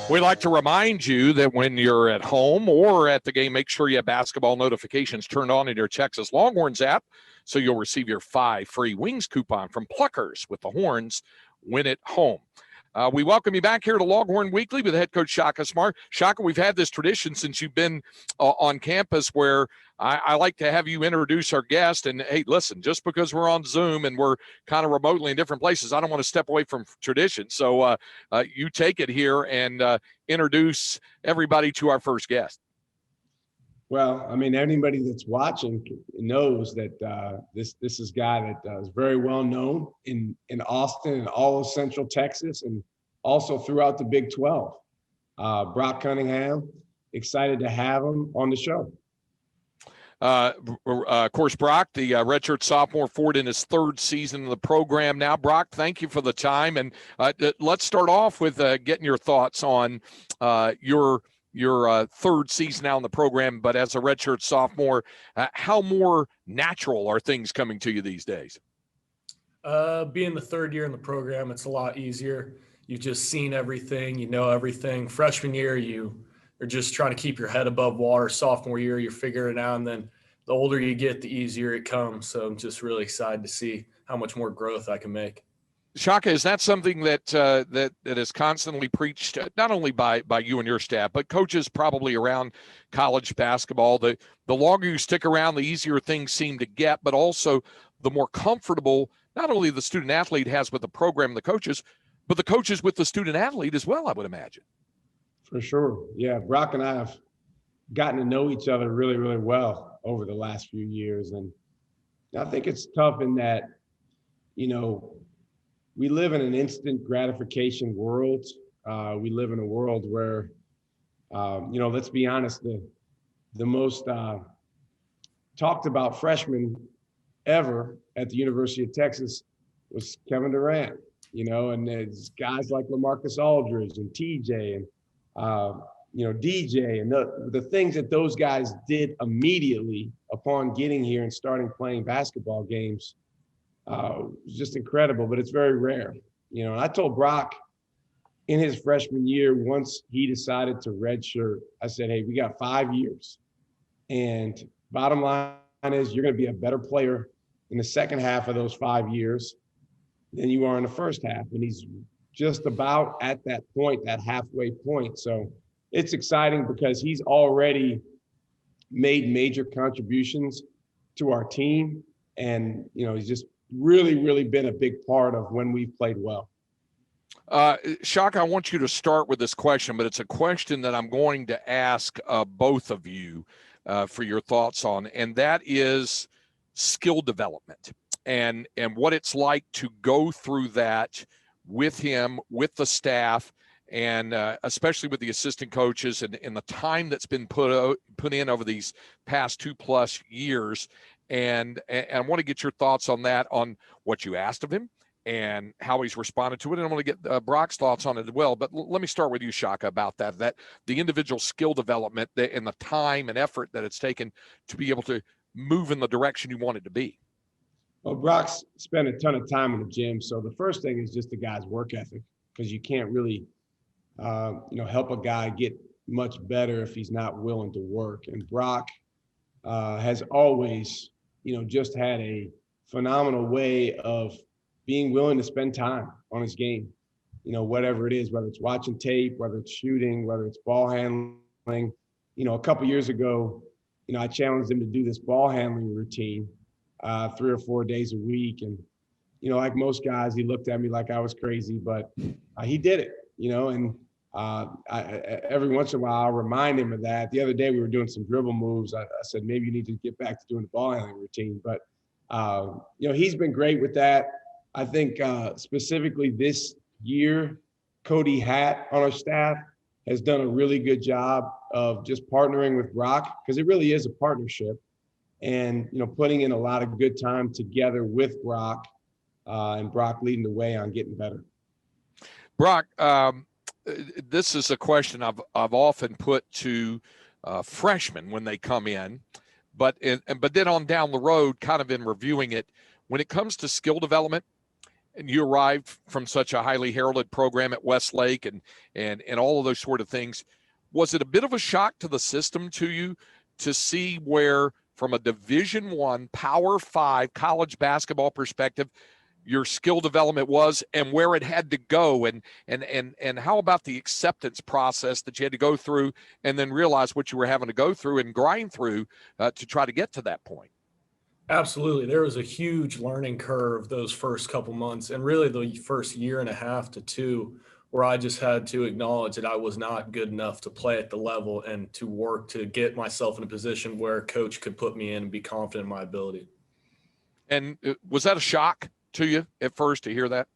We like to remind you that when you're at home or at the game, make sure you have basketball notifications turned on in your Texas Longhorns app so you'll receive your 5 free wings coupon from Pluckers with the Horns when at home. We welcome you back here to Longhorn Weekly with head coach Shaka Smart. Shaka, we've had this tradition since you've been on campus where I like to have you introduce our guest. And, hey, listen, just because we're on Zoom and we're kind of remotely in different places, I don't want to step away from tradition. So you take it here and introduce everybody to our first guest. Well, I mean, anybody that's watching knows that this is a guy that is very well known in Austin and all of Central Texas and also throughout the Big 12. Brock Cunningham, excited to have him on the show. Of course, Brock, the redshirt sophomore, forward in his 3rd season of the program now. Brock, thank you for the time. And let's start off with getting your thoughts on your 3rd season now in the program, but as a redshirt sophomore, how more natural are things coming to you these days? Being the 3rd year in the program, it's a lot easier. You've just seen everything, you know everything. Freshman year, you are just trying to keep your head above water. Sophomore year, you're figuring it out, and then the older you get, the easier it comes. So I'm just really excited to see how much more growth I can make. Shaka, is that something that that is constantly preached, not only by you and your staff, but coaches probably around college basketball? The longer you stick around, the easier things seem to get, but also the more comfortable not only the student athlete has with the program and the coaches, but the coaches with the student athlete as well, I would imagine. For sure. Yeah, Brock and I have gotten to know each other really, really well over the last few years. And I think it's tough in that, you know, we live in an instant gratification world. We live in a world where, you know, let's be honest, the most talked about freshman ever at the University of Texas was Kevin Durant, you know, and there's guys like LaMarcus Aldridge and TJ and, you know, DJ and the things that those guys did immediately upon getting here and starting playing basketball games. It's just incredible, but it's very rare. You know, and I told Brock in his freshman year, once he decided to redshirt, I said, hey, we got 5 years. And bottom line is you're going to be a better player in the second half of those 5 years than you are in the first half. And he's just about at that point, that halfway point. So it's exciting because he's already made major contributions to our team. And, you know, he's just really been a big part of when we've played well. Shaka, I want you to start with this question, but it's a question that I'm going to ask both of you for your thoughts on, and that is skill development and what it's like to go through that with him, with the staff, and especially with the assistant coaches and the time that's been put in over these past 2+ years. And I want to get your thoughts on that, on what you asked of him and how he's responded to it. And I want to get Brock's thoughts on it as well. But let me start with you, Shaka, about that the individual skill development and the time and effort that it's taken to be able to move in the direction you want it to be. Well, Brock's spent a ton of time in the gym. So the first thing is just the guy's work ethic, because you can't really, you know, help a guy get much better if he's not willing to work. And Brock has always, you know, just had a phenomenal way of being willing to spend time on his game, you know, whatever it is, whether it's watching tape, whether it's shooting, whether it's ball handling. You know, a couple years ago, you know, I challenged him to do this ball handling routine 3 or 4 days a week. And, you know, like most guys, he looked at me like I was crazy, but he did it, you know, and every once in a while, I'll remind him of that. The other day, we were doing some dribble moves. I said, maybe you need to get back to doing the ball handling routine. But, you know, he's been great with that. I think specifically this year, Cody Hatt on our staff has done a really good job of just partnering with Brock, because it really is a partnership, and, you know, putting in a lot of good time together with Brock, and Brock leading the way on getting better. Brock, this is a question I've often put to freshmen when they come in, but then on down the road, kind of in reviewing it, when it comes to skill development, and you arrived from such a highly heralded program at Westlake and all of those sort of things. Was it a bit of a shock to the system to you to see where, from a Division I Power 5 college basketball perspective, your skill development was and where it had to go, and how about the acceptance process that you had to go through and then realize what you were having to go through and grind through to try to get to that point? Absolutely. There was a huge learning curve those first couple months, and really the first year and a half to two, where I just had to acknowledge that I was not good enough to play at the level and to work to get myself in a position where coach could put me in and be confident in my ability. And was that a shock to you at first to hear that?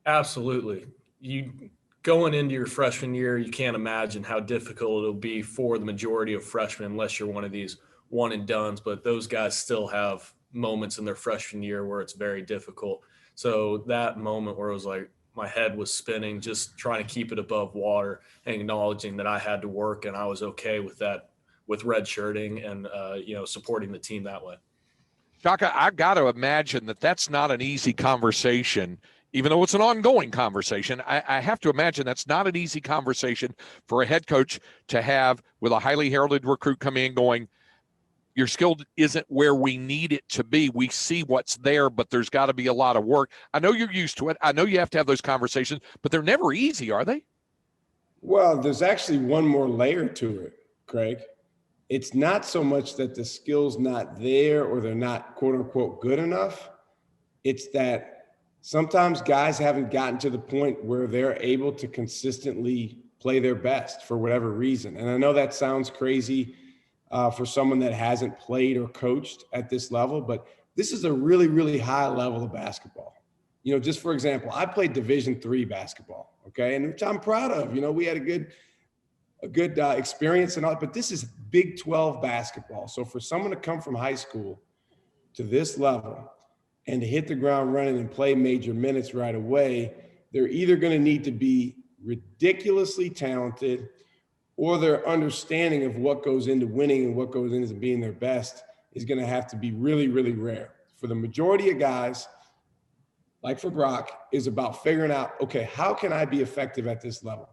Absolutely. You going into your freshman year, you can't imagine how difficult it'll be for the majority of freshmen unless you're one of these one and dones, but those guys still have moments in their freshman year where it's very difficult. So that moment where it was like my head was spinning, just trying to keep it above water and acknowledging that I had to work and I was okay with that, with redshirting and supporting the team that way. Shaka, I got to imagine that that's not an easy conversation, even though it's an ongoing conversation. I have to imagine that's not an easy conversation for a head coach to have with a highly heralded recruit coming in going, your skill isn't where we need it to be. We see what's there, but there's got to be a lot of work. I know you're used to it. I know you have to have those conversations, but they're never easy, are they? Well, there's actually one more layer to it, Craig. It's not so much that the skill's not there or they're not quote unquote good enough. It's that sometimes guys haven't gotten to the point where they're able to consistently play their best for whatever reason. And I know that sounds crazy for someone that hasn't played or coached at this level, but this is a really, really high level of basketball. Just for example, I played Division III basketball, okay, and which I'm proud of. We had a good experience and all, but this is Big 12 basketball. So for someone to come from high school to this level and to hit the ground running and play major minutes right away, they're either going to need to be ridiculously talented, or their understanding of what goes into winning and what goes into being their best is going to have to be really, really rare. For the majority of guys, like for Brock, is about figuring out, okay, how can I be effective at this level?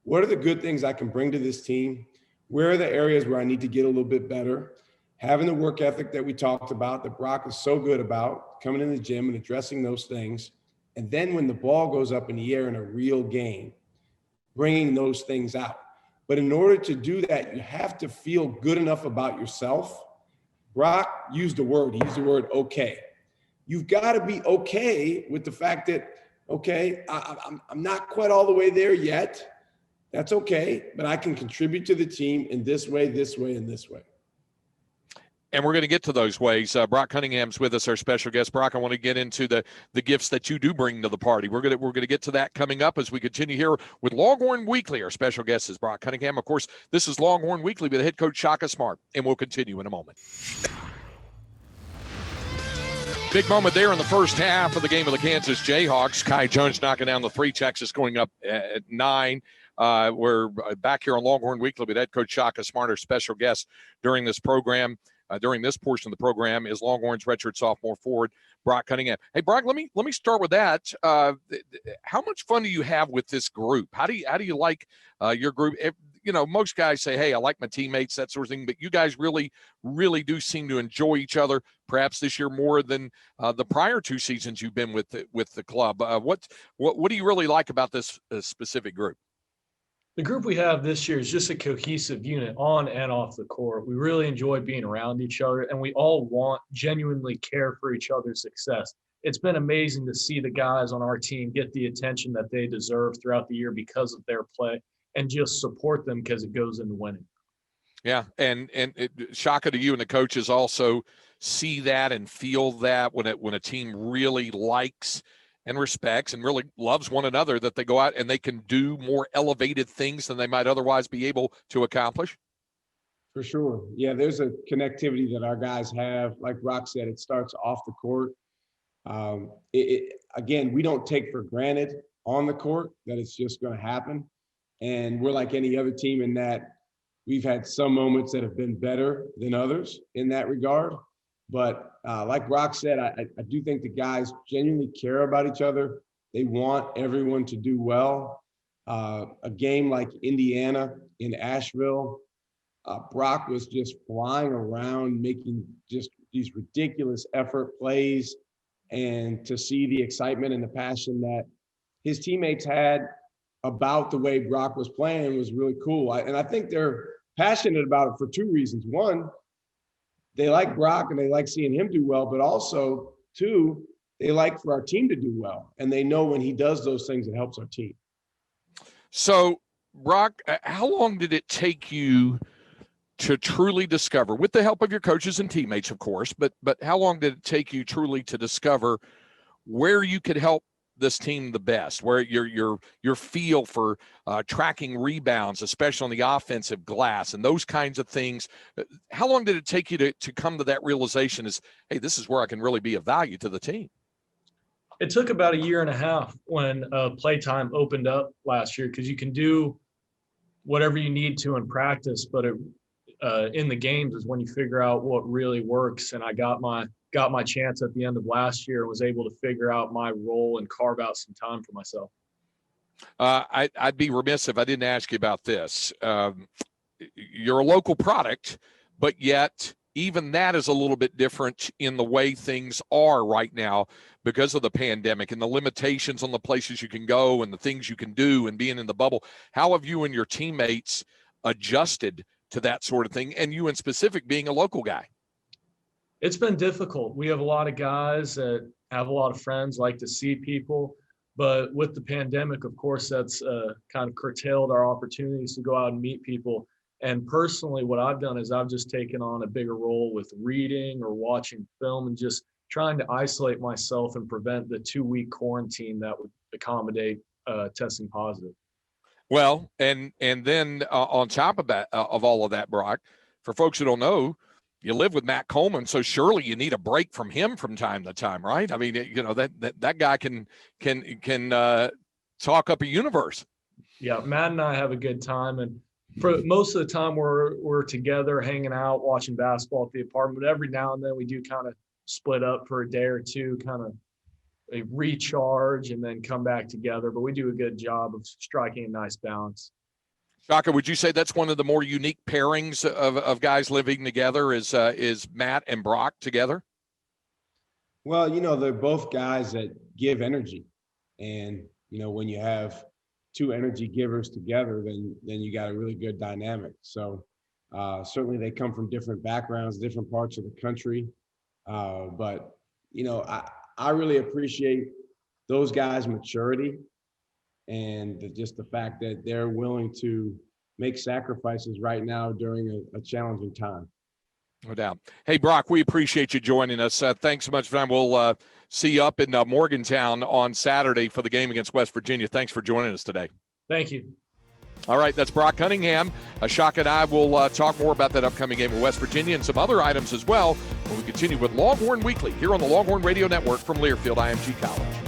What are the good things I can bring to this team? Where are the areas where I need to get a little bit better? Having the work ethic that we talked about, that Brock is so good about, coming in the gym and addressing those things. And then when the ball goes up in the air in a real game, bringing those things out. But in order to do that, you have to feel good enough about yourself. Brock used the word, he used the word okay. You've got to be okay with the fact that, okay, I'm not quite all the way there yet. That's okay, but I can contribute to the team in this way, and this way. And we're going to get to those ways. Brock Cunningham's with us, our special guest. Brock, I want to get into the gifts that you do bring to the party. We're going to get to that coming up as we continue here with Longhorn Weekly. Our special guest is Brock Cunningham. Of course, this is Longhorn Weekly with head coach Shaka Smart, and we'll continue in a moment. Big moment there in the first half of the game of the Kansas Jayhawks. Kai Jones knocking down the three. Texas going up at 9. We're back here on Longhorn Weekly with head coach Shaka Smart, our special guest during this program. During this portion of the program is Longhorns redshirt sophomore forward Brock Cunningham. Hey, Brock, let me start with that. How much fun do you have with this group? How do you like your group? Most guys say, "Hey, I like my teammates," that sort of thing. But you guys really, really do seem to enjoy each other. Perhaps this year more than the prior 2 seasons you've been with the club. What do you really like about this specific group? The group we have this year is just a cohesive unit on and off the court. We really enjoy being around each other, and we all genuinely care for each other's success. It's been amazing to see the guys on our team get the attention that they deserve throughout the year because of their play, and just support them because it goes into winning. Yeah, and Shaka, to you and the coaches also see that and feel that when a team really likes and respects and really loves one another, that they go out and they can do more elevated things than they might otherwise be able to accomplish? For sure. Yeah, there's a connectivity that our guys have. Like Brock said, it starts off the court. Again, we don't take for granted on the court that it's just going to happen. And we're like any other team in that we've had some moments that have been better than others in that regard. But like Brock said, I do think the guys genuinely care about each other. They want everyone to do well. A game like Indiana in Asheville, Brock was just flying around, making just these ridiculous effort plays. And to see the excitement and the passion that his teammates had about the way Brock was playing was really cool. And I think they're passionate about it for two reasons. One, they like Brock and they like seeing him do well, but also, two, they like for our team to do well. And they know when he does those things, it helps our team. So, Brock, how long did it take you to truly discover, with the help of your coaches and teammates, of course, but how long did it take you truly to discover where you could help this team the best, where your feel for tracking rebounds, especially on the offensive glass and those kinds of things? How long did it take you to come to that realization is, hey, this is where I can really be of value to the team? It took about a year and a half when playtime opened up last year, because you can do whatever you need to in practice, but in the games is when you figure out what really works. And I got my chance at the end of last year and was able to figure out my role and carve out some time for myself. I'd be remiss if I didn't ask you about this. You're a local product, but yet even that is a little bit different in the way things are right now because of the pandemic and the limitations on the places you can go and the things you can do and being in the bubble. How have you and your teammates adjusted to that sort of thing, and you in specific being a local guy? It's been difficult. We have a lot of guys that have a lot of friends, like to see people, but with the pandemic, of course, that's kind of curtailed our opportunities to go out and meet people. And personally, what I've done is I've just taken on a bigger role with reading or watching film and just trying to isolate myself and prevent the 2-week quarantine that would accommodate testing positive. Well, and then on top of that, of all of that, Brock, for folks who don't know, you live with Matt Coleman, so surely you need a break from him from time to time, right? I mean, you know, that guy can talk up a universe. Yeah, Matt and I have a good time, and for most of the time we're together, hanging out, watching basketball at the apartment. But every now and then we do kind of split up for a day or two, kind of a recharge, and then come back together. But we do a good job of striking a nice balance. Shaka, would you say that's one of the more unique pairings of guys living together is Matt and Brock together? Well, you know, they're both guys that give energy. And, you know, when you have two energy givers together, then you got a really good dynamic. So certainly they come from different backgrounds, different parts of the country. But, you know, I really appreciate those guys' maturity and just the fact that they're willing to make sacrifices right now during a challenging time. No doubt. Hey, Brock, we appreciate you joining us. Thanks so much for time. We'll see you up in Morgantown on Saturday for the game against West Virginia. Thanks for joining us today. Thank you. All right, that's Brock Cunningham. Shaka and I will talk more about that upcoming game with West Virginia and some other items as well when we continue with Longhorn Weekly here on the Longhorn Radio Network from Learfield IMG College.